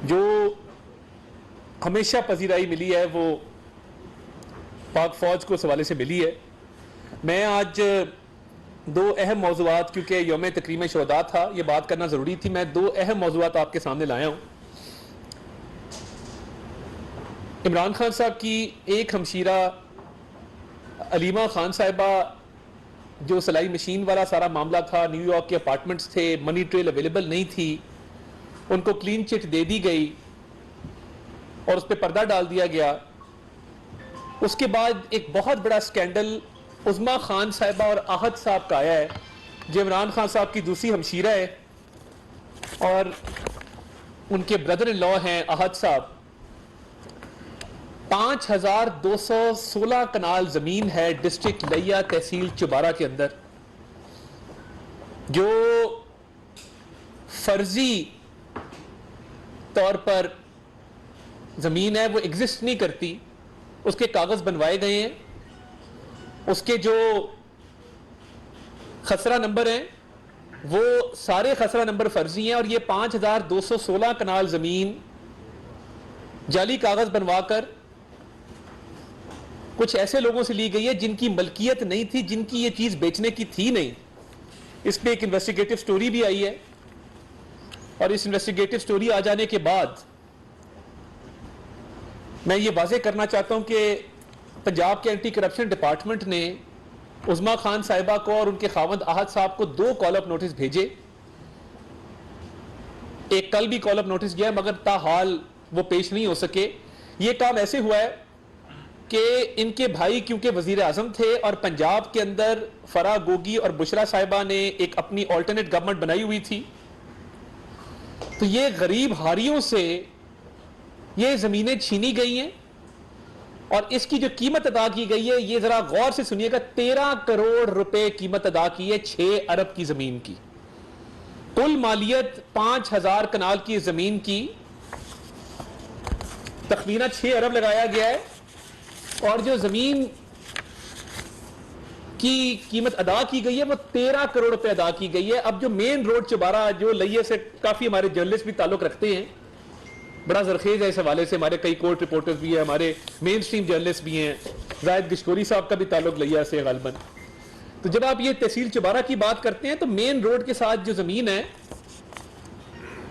जो हमेशा पजीराई मिली है वो पाक फौज को इस हवाले से मिली है। मैं आज दो अहम मौज़ूआत, क्योंकि यौम तकरीम शुहदा था, ये बात करना ज़रूरी थी, मैं दो अहम मौज़ूआत आपके सामने लाया हूँ। इमरान खान साहब की एक हमशीरा अलीमा खान साहिबा, जो सिलाई मशीन वाला सारा मामला था, न्यूयॉर्क के अपार्टमेंट्स थे, मनी ट्रेल अवेलेबल नहीं थी, उनको क्लीन चिट दे दी गई और उस पर पर्दा डाल दिया गया। उसके बाद एक बहुत बड़ा स्कैंडल उज़मा खान साहिबा और आहद साहब का आया है, जो इमरान खान साहब की दूसरी हमशीरा है और उनके ब्रदर इन लॉ हैं आहद साहब। 5216 कनाल जमीन है डिस्ट्रिक्ट लिया तहसील चुबारा के अंदर, जो फर्जी तौर पर जमीन है, वो एग्जिस्ट नहीं करती। उसके कागज बनवाए गए हैं, उसके जो खसरा नंबर हैं वो सारे खसरा नंबर फर्जी हैं और ये 5216 कनाल जमीन जाली कागज बनवाकर कुछ ऐसे लोगों से ली गई है जिनकी मलकियत नहीं थी, जिनकी ये चीज बेचने की थी नहीं। इस पे एक इन्वेस्टिगेटिव स्टोरी भी आई है और इस इन्वेस्टिगेटिव स्टोरी आ जाने के बाद मैं ये वाजे करना चाहता हूं कि पंजाब के एंटी करप्शन डिपार्टमेंट ने उज़मा खान साहिबा को और उनके खावंद आहद साहब को 2 कॉल अप नोटिस भेजे। एक कल भी कॉल अप नोटिस गया मगर ताहाल वो पेश नहीं हो सके। ये काम ऐसे हुआ है कि इनके भाई क्योंकि वजीर आजम थे और पंजाब के अंदर फराह गोगी और बुशरा साहिबा ने एक अपनी ऑल्टरनेट गवर्नमेंट बनाई हुई थी, तो ये गरीब हारियों से ये जमीनें छीनी गई हैं और इसकी जो कीमत अदा की गई है, ये जरा गौर से सुनिएगा, 13 करोड़ रुपए कीमत अदा की है 6 अरब की जमीन की। कुल मालियत 5000 कनाल की जमीन की तखमीना 6 अरब लगाया गया है और जो जमीन की कीमत अदा की गई है वो 13 करोड़ रुपए अदा की गई है। अब जो मेन रोड चुबारा, जो लिये से काफी हमारे जर्नलिस्ट भी ताल्लुक रखते हैं, बड़ा जरखेज है इस हवाले से, हमारे कई कोर्ट रिपोर्टर्स भी हैं, हमारे मेन स्ट्रीम जर्नलिस्ट भी हैं, जायद गिशकोरी साहब का भी ताल्लुक लिया से गालिबन। तो जब आप ये तहसील चुबारा की बात करते हैं तो मेन रोड के साथ जो जमीन है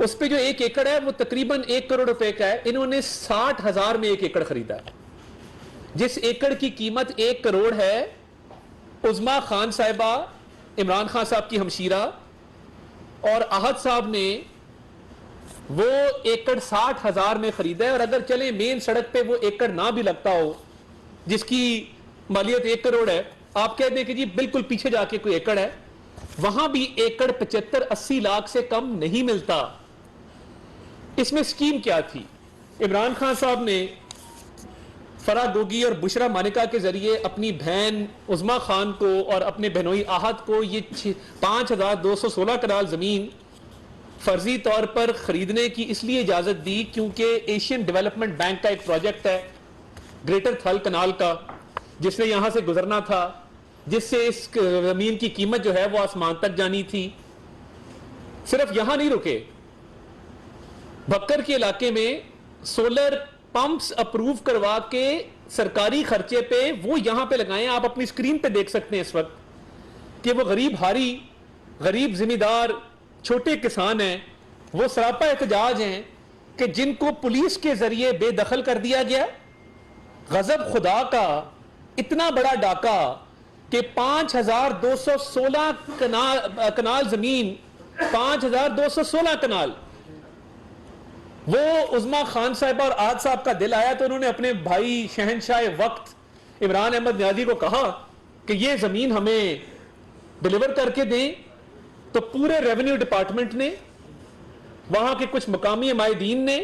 उस पे जो 1 एकड़ है वो तकरीबन 1 करोड़ रुपए का है। इन्होंने 60,000 में 1 एकड़ खरीदा है। जिस एकड़ की कीमत 1 करोड़ है, उज़मा खान साहिबा, इमरान खान साहब की हमशीरा और आहद साहब ने वो एकड़ 60,000 में खरीदा है। और अगर चले मेन सड़क पे वो एकड़ ना भी लगता हो जिसकी मालियत 1 करोड़ है, आप कह दें कि जी बिल्कुल पीछे जाके कोई एकड़ है, वहां भी एकड़ 75-80 लाख से कम नहीं मिलता। इसमें स्कीम क्या थी? इमरान खान साहब ने फराह गोगी और बुशरा मानिका के जरिए अपनी बहन उज़मा खान को और अपने बहनोई आहद को ये 5216 कनाल जमीन फर्जी तौर पर खरीदने की इसलिए इजाजत दी क्योंकि एशियन डेवलपमेंट बैंक का एक प्रोजेक्ट है ग्रेटर थल कनाल का, जिसने यहां से गुजरना था, जिससे इस जमीन की कीमत जो है वो आसमान तक जानी थी। सिर्फ यहां नहीं रुके, बक्कर के इलाके में सोलर पंप्स अप्रूव करवा के सरकारी खर्चे पे वो यहां पे लगाए। आप अपनी स्क्रीन पे देख सकते हैं इस वक्त कि वो गरीब हारी, गरीब जिम्मेदार, छोटे किसान हैं, वो सरापा एहतजाज हैं कि जिनको पुलिस के जरिए बेदखल कर दिया गया। गजब खुदा का इतना बड़ा डाका कि 5216 कनाल जमीन, 5216 कनाल, वो उज़मा खान साहिबा और आहद साहब का दिल आया तो उन्होंने अपने भाई शहनशाह वक्त इमरान अहमद न्याजी को कहा कि ये जमीन हमें डिलीवर करके दें। तो पूरे रेवेन्यू डिपार्टमेंट ने, वहां के कुछ मकामी हमायदीन ने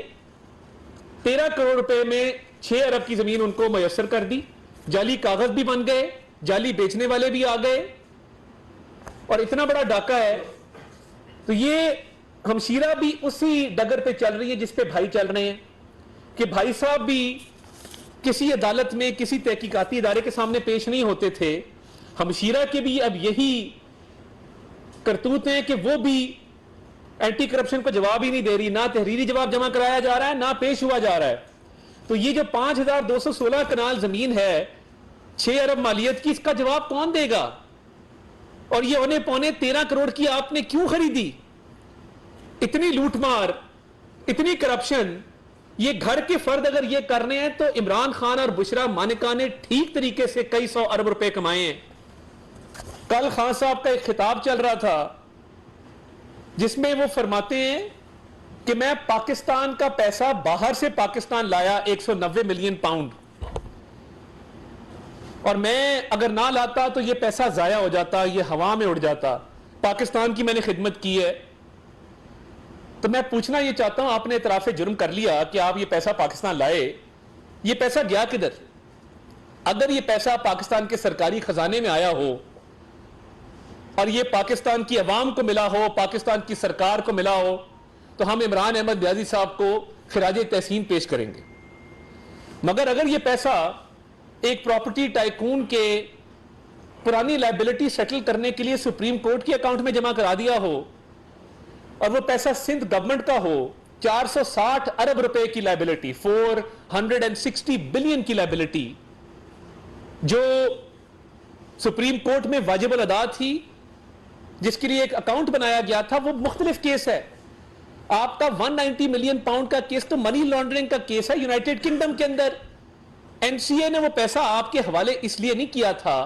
13 करोड़ रुपए में 6 अरब की जमीन उनको मयसर कर दी। जाली कागज भी बन गए, जाली बेचने वाले भी आ गए और इतना बड़ा डाका है। तो ये हमशीरा भी उसी डगर पे चल रही है जिस पे भाई चल रहे हैं कि भाई साहब भी किसी अदालत में, किसी तहकीकाती इदारे के सामने पेश नहीं होते थे। हमशीरा के भी अब यही करतूत हैं कि वो भी एंटी करप्शन को जवाब ही नहीं दे रही, ना तहरीरी जवाब जमा कराया जा रहा है, ना पेश हुआ जा रहा है। तो ये जो 5216 कनाल जमीन है 6 अरब मालियत की, इसका जवाब कौन देगा? और ये औने पौने 13 करोड़ की आपने क्यों खरीदी? इतनी लूटमार, इतनी करप्शन, ये घर के फर्द अगर ये करने हैं तो इमरान खान और बुशरा मानिका ने ठीक तरीके से कई 100 अरब रुपए कमाए हैं। कल खान साहब का एक खिताब चल रहा था जिसमें वो फरमाते हैं कि मैं पाकिस्तान का पैसा बाहर से पाकिस्तान लाया 190 मिलियन पाउंड, और मैं अगर ना लाता तो ये पैसा जाया हो जाता, ये हवा में उड़ जाता। पाकिस्तान की मैंने खिदमत की है। तो मैं पूछना ये चाहता हूं, आपने इतराफ़े जुर्म कर लिया कि आप ये पैसा पाकिस्तान लाए, ये पैसा गया किधर? अगर ये पैसा पाकिस्तान के सरकारी खजाने में आया हो और ये पाकिस्तान की अवाम को मिला हो, पाकिस्तान की सरकार को मिला हो, तो हम इमरान अहमद न्याजी साहब को खिराज तहसीन पेश करेंगे। मगर अगर ये पैसा एक प्रॉपर्टी टाइकून के पुरानी लायबिलिटी सेटल करने के लिए सुप्रीम कोर्ट के अकाउंट में जमा करा दिया हो और वो पैसा सिंध गवर्नमेंट का हो, 460 अरब रुपए की लायबिलिटी, 460 बिलियन की लायबिलिटी जो सुप्रीम कोर्ट में वाजिबुल अदा थी, जिसके लिए एक अकाउंट बनाया गया था, वो मुख्तलिफ केस है। आपका 190 मिलियन पाउंड का केस तो मनी लॉन्ड्रिंग का केस है यूनाइटेड किंगडम के अंदर। एनसीए ने वो पैसा आपके हवाले इसलिए नहीं किया था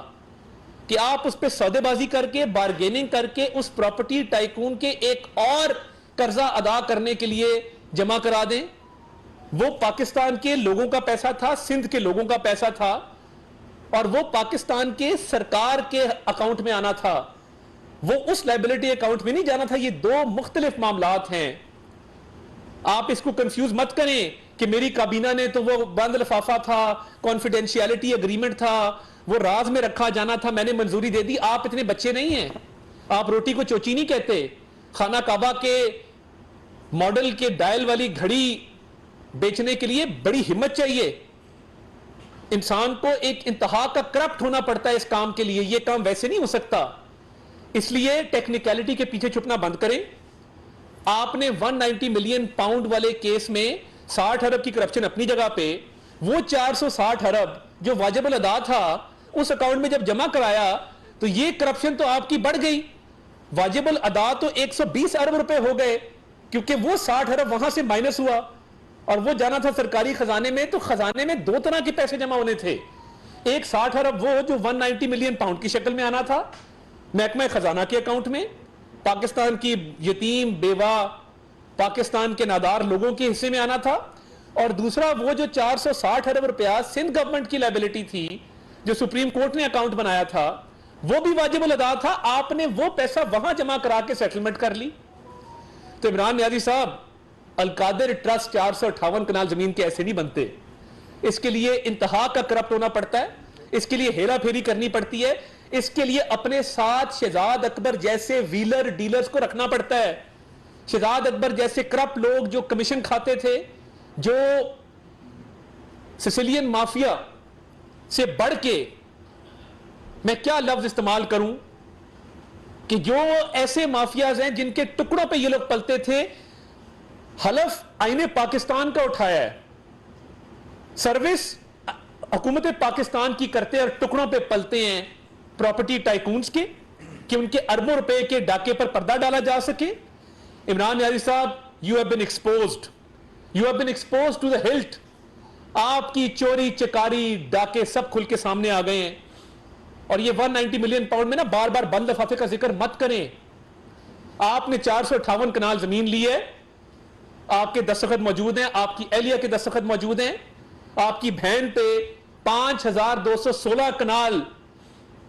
कि आप उस पर सौदेबाजी करके, बार्गेनिंग करके उस प्रॉपर्टी टाइकून के एक और कर्जा अदा करने के लिए जमा करा दें। वो पाकिस्तान के लोगों का पैसा था, सिंध के लोगों का पैसा था, और वो पाकिस्तान के सरकार के अकाउंट में आना था, वो उस लायबिलिटी अकाउंट में नहीं जाना था। ये दो मुख्तलिफ मामलात हैं। आप इसको कंफ्यूज मत करें कि मेरी काबीना ने तो वो बंद लिफाफा था, कॉन्फिडेंशियलिटी एग्रीमेंट था, वो राज में रखा जाना था, मैंने मंजूरी दे दी। आप इतने बच्चे नहीं हैं, आप रोटी को चोची नहीं कहते। खाना काबा के मॉडल के डायल वाली घड़ी बेचने के लिए बड़ी हिम्मत चाहिए। इंसान को एक इंतहा का करप्ट होना पड़ता है इस काम के लिए, ये काम वैसे नहीं हो सकता। इसलिए टेक्निकलिटी के पीछे छुपना बंद करें। आपने 190 मिलियन पाउंड वाले केस में 60 अरब की करप्शन अपनी जगह पे, वो 460 अरब जो वाजिबुल अदा था उस अकाउंट में जब जमा कराया तो ये करप्शन तो आपकी बढ़ गई। वाजिबुल अदा तो 120 अरब रुपए हो गए, क्योंकि वो 60 अरब वहां से माइनस हुआ और वो जाना था सरकारी खजाने में। तो खजाने में दो तरह के पैसे जमा होने थे। एक 60 अरब वो जो 190 मिलियन पाउंड की शक्ल में आना था महकमा खजाना के अकाउंट में, पाकिस्तान की यतीम बेवा, पाकिस्तान के नादार लोगों के हिस्से में आना था। और दूसरा वो जो 460 अरब रुपया सिंध गवर्नमेंट की लायबिलिटी थी, जो सुप्रीम कोर्ट ने अकाउंट बनाया था, वो भी वाजिबुल अदा था। आपने वो पैसा वहां जमा करा के सेटलमेंट कर ली। तो इमरान न्याजी साहब, अलकादिर ट्रस्ट 458 कनाल जमीन के ऐसे नहीं बनते। इसके लिए इंतहा का करप्ट होना पड़ता है, इसके लिए हेरा फेरी करनी पड़ती है, इसके लिए अपने साथ शहजाद अकबर जैसे व्हीलर डीलर्स को रखना पड़ता है। शहजाद अकबर जैसे करप्ट लोग जो कमीशन खाते थे, जो सिसिलियन माफिया से बढ़ के, मैं क्या लफ्ज इस्तेमाल करूं, कि जो ऐसे माफियाज हैं जिनके टुकड़ों पे ये लोग पलते थे। हलफ आईने पाकिस्तान का उठाया है, सर्विस हुकूमत पाकिस्तान की करते और टुकड़ों पे पलते हैं प्रॉपर्टी टाइकून्स के, कि उनके अरबों रुपए के डाके पर पर्दा डाला जा सके। इमरान न्याजी साहब, you have been exposed, you have been exposed to the hilt. आपकी चोरी चकारी डाके सब खुल के सामने आ गए हैं। और ये 190 मिलियन पाउंड में ना बार बार बंद लिफाफे का जिक्र मत करें। आपने 458 कनाल जमीन ली है, आपके दस्तखत मौजूद हैं, आपकी एहलिया के दस्तखत मौजूद हैं, आपकी बहन पे 5216 कनाल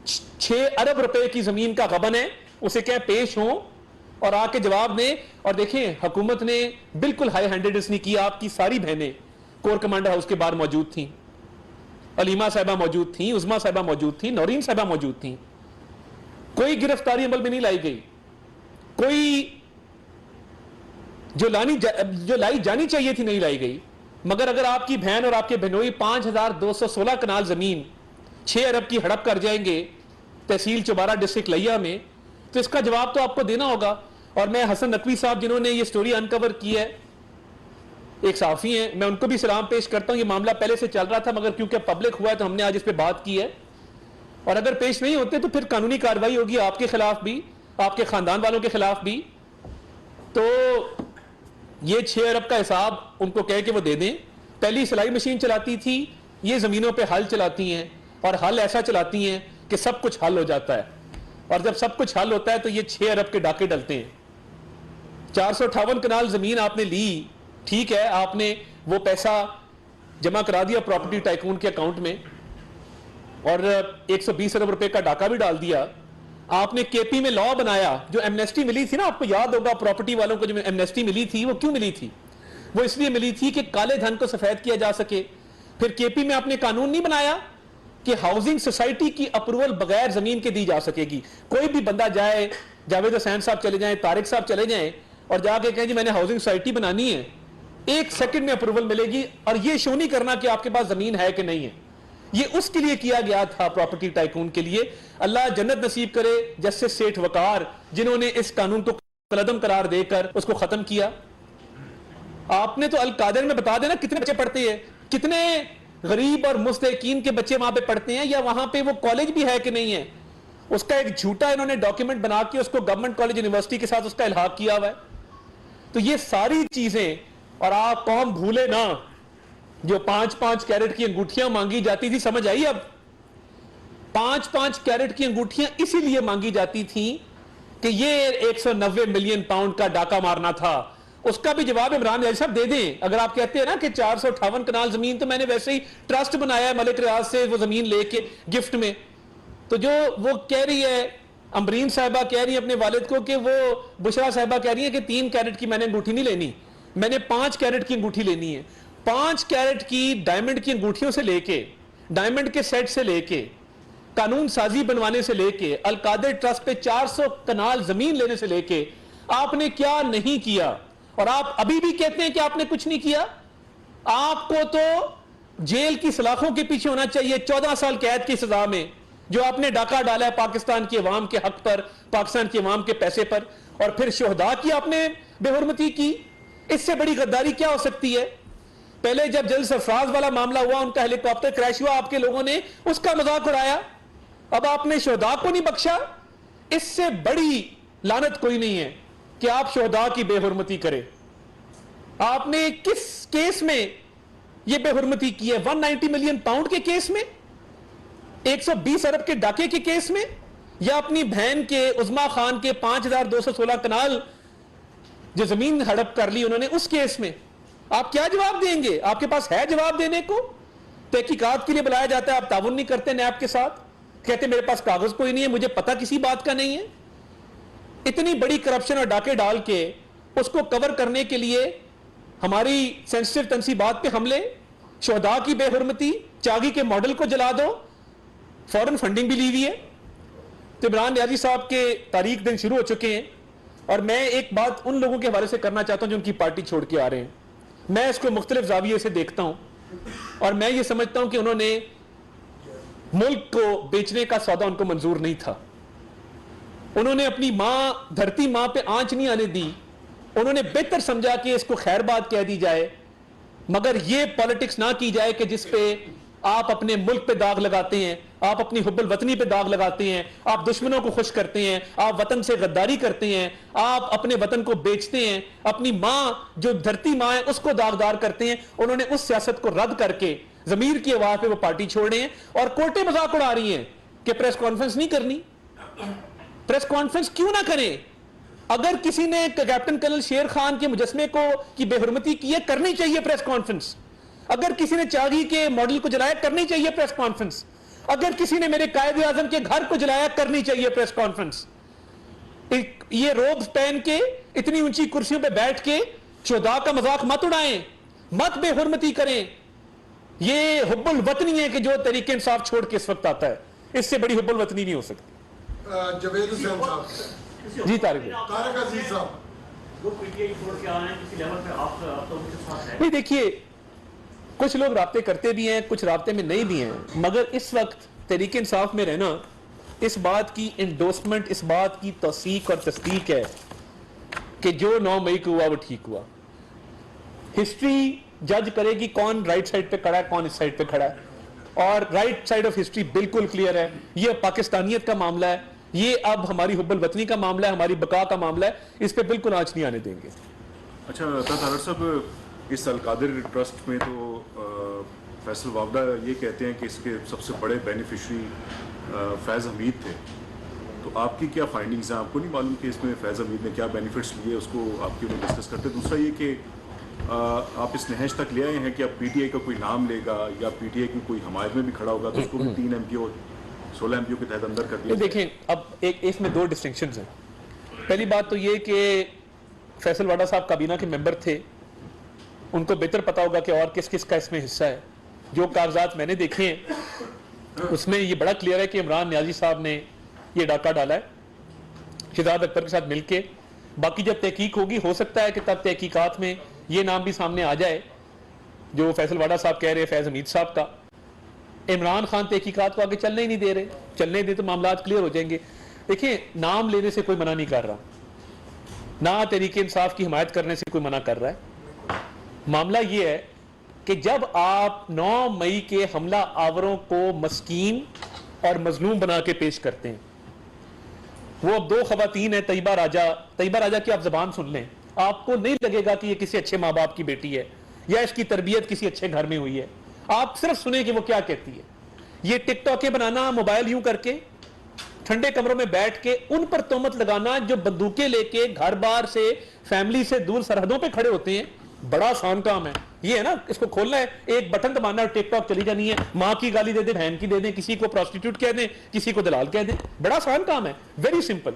6 अरब रुपए की जमीन का गबन है। उसे क्या पेश हो और आके जवाब दें। और देखें, हुकूमत ने बिल्कुल हाई हैंडेडनेस नहीं किया। आपकी सारी बहनें कोर कमांडर हाउस के बाहर मौजूद थीं, अलीमा साहिबा मौजूद थीं, उज़मा साहिबा मौजूद थीं, नौरीन साहिबा मौजूद थीं। कोई गिरफ्तारी अमल में नहीं लाई गई, कोई जो लाई जानी चाहिए थी नहीं लाई गई। मगर अगर आपकी बहन और आपके बहनोई 5216 कनाल जमीन 6 अरब की हड़प कर जाएंगे तहसील चौबारा डिस्ट्रिक्ट लिया में, तो इसका जवाब तो आपको देना होगा। और मैं हसन नकवी साहब जिन्होंने ये स्टोरी अनकवर की है, एक साफी हैं, मैं उनको भी सलाम पेश करता हूं। ये मामला पहले से चल रहा था मगर क्योंकि पब्लिक हुआ है तो हमने आज इस पे बात की है, और अगर पेश नहीं होते तो फिर कानूनी कार्रवाई होगी आपके खिलाफ भी, आपके खानदान वालों के खिलाफ भी। तो ये 6 अरब का हिसाब उनको कह के वो दे दें। पहली सिलाई मशीन चलाती थी, ये जमीनों पे हल चलाती हैं, और हल ऐसा चलाती हैं कि सब कुछ हल हो जाता है, और जब सब कुछ हल होता है तो ये 6 अरब के डाके डलते हैं। 458 कनाल जमीन आपने ली, ठीक है, आपने वो पैसा जमा करा दिया प्रॉपर्टी टाइकून के अकाउंट में, और 120 अरब रुपए का डाका भी डाल दिया। आपने केपी में लॉ बनाया, जो एमनेस्टी मिली थी ना, आपको याद होगा प्रॉपर्टी वालों को जो एमनेस्टी मिली थी, वो क्यों मिली थी? वो इसलिए मिली थी कि काले धन को सफेद किया जा सके। फिर केपी में आपने कानून नहीं बनाया कि हाउसिंग सोसाइटी की अप्रूवल बगैर जमीन के दी जा सकेगी। कोई भी बंदा जाए, जावेद हुसैन साहब चले जाएं, तारिक साहब चले जाएं और जाके कहें जी मैंने हाउसिंग सोसाइटी बनानी है, 1 सेकंड में अप्रूवल मिलेगी, और ये शो नहीं करना कि आपके पास जमीन है कि नहीं है। ये उसके लिए किया गया था, प्रॉपर्टी टाइकून के लिए। अल्लाह जन्नत नसीब करे जस्टिस सेठ वकार, जिन्होंने इस कानून को कलदम करार देकर उसको खत्म किया। आपने तो अल कादिर में बता देना कितने बच्चे पढ़ते हैं, कितने गरीब और मुस्तकीन के बच्चे वहां पे पढ़ते हैं, या वहां पे वो कॉलेज भी है कि नहीं है। उसका एक झूठा इन्होंने डॉक्यूमेंट बना के उसको गवर्नमेंट कॉलेज यूनिवर्सिटी के साथ उसका इल्हाक किया हुआ है। तो ये सारी चीजें, और आप कौम भूले ना, जो 5-5 कैरेट की अंगूठियां मांगी जाती थी, समझ आई अब? 5-5 कैरेट की अंगूठियां इसीलिए मांगी जाती थी कि ये 190 मिलियन पाउंड का डाका मारना था। उसका भी जवाब इमरान अली साहब दे दें। अगर आप कहते हैं ना कि 458 कनाल जमीन, तो मैंने वैसे ही ट्रस्ट बनाया है मलिक रियाज से वो जमीन लेके गिफ्ट में। तो जो वो कह रही है, अमरीन साहिबा कह रही है अपने वालिद को कि वो बुशरा साहिबा कह रही है कि 3 कैरेट की मैंने अंगूठी नहीं लेनी, मैंने 5 कैरेट की अंगूठी लेनी है। 5 कैरेट की डायमंड की अंगूठियों से लेके, डायमंड के सेट से लेके, कानून साजी बनवाने से लेके, अल कादिर ट्रस्ट पे 400 कनाल जमीन लेने से लेके आपने क्या नहीं किया, और आप अभी भी कहते हैं कि आपने कुछ नहीं किया। आपको तो जेल की सलाखों के पीछे होना चाहिए, 14 साल कैद की सजा में, जो आपने डाका डाला है पाकिस्तान की अवाम के हक पर, पाकिस्तान की अवाम के पैसे पर, और फिर शोहदा की आपने बेहुरमती की। इससे बड़ी गद्दारी क्या हो सकती है? पहले जब जल सरफराज वाला मामला हुआ, उनका हेलीकॉप्टर क्रैश हुआ, आपके लोगों ने उसका मजाक उड़ाया। अब आपने शोहदा को नहीं बख्शा। इससे बड़ी लानत कोई नहीं है कि आप शोहदा की बेहुरमती करें। आपने किस केस में यह बेहुरमती की है? 190 मिलियन पाउंड के केस में, 120 अरब के डाके के केस में, या अपनी बहन के उस्मा खान के 5216 कनाल जो जमीन हड़प कर ली उन्होंने, उस केस में आप क्या जवाब देंगे? आपके पास है जवाब देने को? तहकीकात के लिए बुलाया जाता है, आप ताउन नहीं करते नैब के साथ, कहते मेरे पास कागज कोई नहीं है, मुझे पता किसी बात का नहीं है। इतनी बड़ी करप्शन और डाके डाल के उसको कवर करने के लिए हमारी सेंसिटिव तनसीबात पे हमले, शोहदा की बेहुरमती, चागी के मॉडल को जला दो, फॉरेन फंडिंग भी ली हुई है। तो इमरान नियाजी साहब के तारीख दिन शुरू हो चुके हैं, और मैं एक बात उन लोगों के हवाले से करना चाहता हूं जो उनकी पार्टी छोड़ के आ रहे हैं। मैं इसको मुख्तलिफ जाविये से देखता हूं, और मैं ये समझता हूं कि उन्होंने मुल्क को बेचने का सौदा उनको मंजूर नहीं था। उन्होंने अपनी मां, धरती मां पे आंच नहीं आने दी। उन्होंने बेहतर समझा कि इसको खैर बात कह दी जाए, मगर ये पॉलिटिक्स ना की जाए कि जिस पे आप अपने मुल्क पे दाग लगाते हैं, आप अपनी हुब्बुल वतनी पे दाग लगाते हैं, आप दुश्मनों को खुश करते हैं, आप वतन से गद्दारी करते हैं, आप अपने वतन को बेचते हैं, अपनी मां जो धरती मां है उसको दागदार करते हैं। उन्होंने उस सियासत को रद्द करके जमीर की आवाज पे वो पार्टी छोड़ रहे हैं, और कोर्टें मजाक उड़ा रही हैं कि प्रेस कॉन्फ्रेंस नहीं करनी। प्रेस कॉन्फ्रेंस क्यों ना करें? अगर किसी ने कैप्टन कर्नल शेर खान के मुजस्मे को की बेहुरमती की है, करनी चाहिए प्रेस कॉन्फ्रेंस। अगर किसी ने चागी के मॉडल को जलाया, करनी चाहिए प्रेस कॉन्फ्रेंस। अगर किसी ने मेरे कायदे आजम के घर को जलाया, करनी चाहिए प्रेस कॉन्फ्रेंस। ये रोब पहन के इतनी ऊंची कुर्सियों पे बैठ के शोहदा का मजाक मत उड़ाएं, मत बेहुरमती करें। ये हुब्बुल वतनी है कि जो तरीके इंसाफ छोड़ के इस वक्त आता है, इससे बड़ी हुब्बुल वतनी नहीं हो सकती। जवेद हुसैन साहब जी, तारिक अजीज साहब, नहीं देखिए, कुछ लोग राब्ते करते भी हैं, कुछ राब्ते में नहीं भी हैं, मगर इस वक्त तरीके इंसाफ में रहना इस बात की इंडोर्समेंट, इस बात की तौसीक और तस्दीक है कि जो 9 मई को हुआ वो ठीक हुआ। हिस्ट्री जज करेगी कौन राइट साइड पे खड़ा है, कौन इस साइड पे खड़ा है, और राइट साइड ऑफ हिस्ट्री बिल्कुल क्लियर है। ये पाकिस्तानियत का मामला है, ये अब हमारी हुब्बुल वतनी का मामला है, हमारी बका का मामला है, इस पे बिल्कुल आंच नहीं आने देंगे। अच्छा तारड़ साहब, इस अलकादिर ट्रस्ट में तो फैसल वावदा ये कहते हैं कि इसके सबसे बड़े बेनिफिशरी फैज़ हमीद थे, तो आपकी क्या फाइंडिंग्स हैं? आपको नहीं मालूम कि इसमें फैज़ हमीद ने क्या बेनिफिट्स लिए, उसको आपकी उन्हें डिस्कस करते? दूसरा ये कि आप इस नहज तक ले आए हैं कि अब पीटीआई का कोई नाम लेगा या पीटीआई की कोई हमायत में भी खड़ा होगा, तो उसको भी 3 MPO 16 MPO के तहत अंदर कर दिया। देखें, अब एक इसमें 2 डिस्टिंक्शंस हैं। पहली बात तो ये कि फैसल वाडा साहब काबीना के मेंबर थे, उनको बेहतर पता होगा कि और किस किस का इसमें हिस्सा है। जो कागजात मैंने देखे हैं उसमें ये बड़ा क्लियर है कि इमरान नियाजी साहब ने ये डाका डाला है शहजाद अकबर के साथ मिलके। बाकी जब तहकीक होगी, हो सकता है कि तब तहकीकात में ये नाम भी सामने आ जाए जो फैसल वाडा साहब कह रहे हैं, फैज हमीद साहब का। इमरान खान तहकीकात को आगे चलने ही नहीं दे रहे, चलने दे तो मामला क्लियर हो जाएंगे। देखिए, नाम लेने से कोई मना नहीं कर रहा, ना तहरीक इंसाफ की हिमायत करने से कोई मना कर रहा है। मामला ये है कि जब आप 9 मई के हमला आवरों को मस्कीन और मजलूम बना के पेश करते हैं, वो अब 2 खवातीन है, तैयबा राजा की आप जबान सुन लें, आपको नहीं लगेगा कि ये किसी अच्छे माँ बाप की बेटी है या इसकी तरबियत किसी अच्छे घर में हुई है। आप सिर्फ सुने कि वो क्या कहती है। ये टिकटॉक बनाना, मोबाइल यूं करके ठंडे कमरों में बैठ के उन पर तोहमत लगाना जो बंदूकें लेके घर बार से, फैमिली से दूर सरहदों पे खड़े होते हैं, बड़ा आसान काम है। ये है ना, इसको खोलना है, एक बटन दबाना है, टिकटॉक चली जानी है। माँ की गाली दे दे, बहन की दे दें, किसी को प्रोस्टिट्यूट कह दें, किसी को दलाल कह दें, बड़ा आसान काम है, वेरी सिंपल।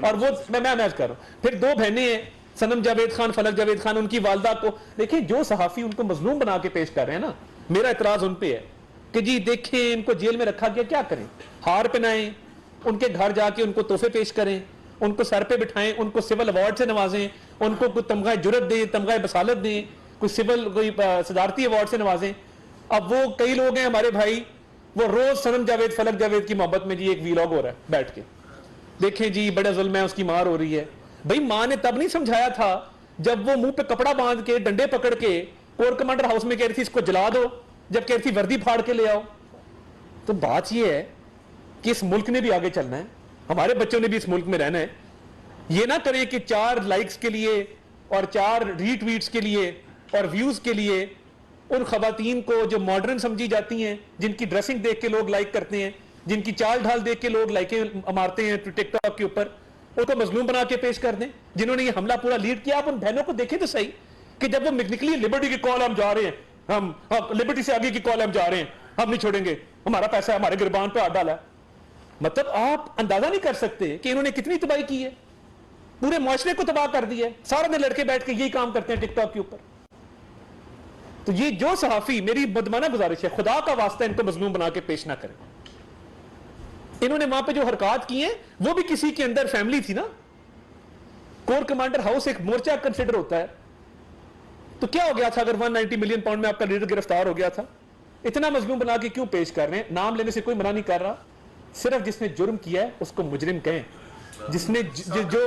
और वो मैं कर रहा हूं। फिर 2 बहनें हैं, सनम जावेद खान, फलक जावेद खान, उनकी वालदा को देखिए, जो सहाफी उनको मजलूम बना के पेश कर रहे हैं ना, मेरा इतराज उन पे है कि जी देखें, इनको जेल में रखा गया, क्या करें? हार पहनाएं, उनके घर जाके उनको तोहफे पेश करें, उनको सर पे बिठाएं, उनको सिविल अवार्ड से नवाजें, उनको कोई तमगा जुरत दें, तमगा बसालत दें, कोई सिविल कोई सदारती अवार्ड से नवाजें। अब वो कई लोग हैं हमारे भाई, वो रोज सनम जावेद, फलक जावेद की मोहब्बत में जी एक वीलॉग हो रहा है बैठ के, देखें जी बड़ा जुल्म है, उसकी मार हो रही है। भाई, मां ने तब नहीं समझाया था जब वो मुंह पे कपड़ा बांध के, डंडे पकड़ के कोर कमांडर हाउस में कह रही थी इसको जला दो, जब कह रही थी वर्दी फाड़ के ले आओ। तो बात ये है कि इस मुल्क ने भी आगे चलना है, हमारे बच्चों ने भी इस मुल्क में रहना है। ये ना करें कि 4 लाइक्स के लिए और 4 रीट्वीट्स के लिए और व्यूज के लिए उन खवातीन को जो मॉडर्न समझी जाती हैं, जिनकी ड्रेसिंग देख के लोग लाइक करते हैं, जिनकी चाल ढाल देख के लोग लाइकें मारते हैं टिकटॉक के ऊपर, उनको मजलूम बना के पेश कर दें, जिन्होंने ये हमला पूरा लीड किया। आप उन बहनों को देखें तो सही कि जब वो निकली, लिबर्टी की कॉल, हम जा रहे हैं, हम लिबर्टी से आगे की कॉल, हम जा रहे हैं, हम नहीं छोड़ेंगे, हमारा पैसा है, हमारे गिरबान पे हाथ डाला है। मतलब आप अंदाजा नहीं कर सकते कि इन्होंने कितनी तबाही की है, पूरे मुआशरे को तबाह कर दिया है। सारा दिन लड़के बैठ के यही काम करते हैं टिकटॉक के ऊपर। तो ये जो सहाफी, मेरी बदमाना गुजारिश है, खुदा का वास्ता इनको मजलूम बना के पेश ना करें। इन्होंने वहां पे जो हरकत की है वो भी किसी के अंदर फैमिली थी ना। कोर कमांडर हाउस एक मोर्चा कंसिडर होता है, तो क्या हो गया था अगर 190 मिलियन पाउंड में आपका लीडर गिरफ्तार हो गया था? इतना मजलूम बना के क्यों पेश कर रहे हैं? नाम लेने से कोई मना नहीं कर रहा, सिर्फ जिसने जुर्म किया है उसको मुजरिम कहें, जिसने जो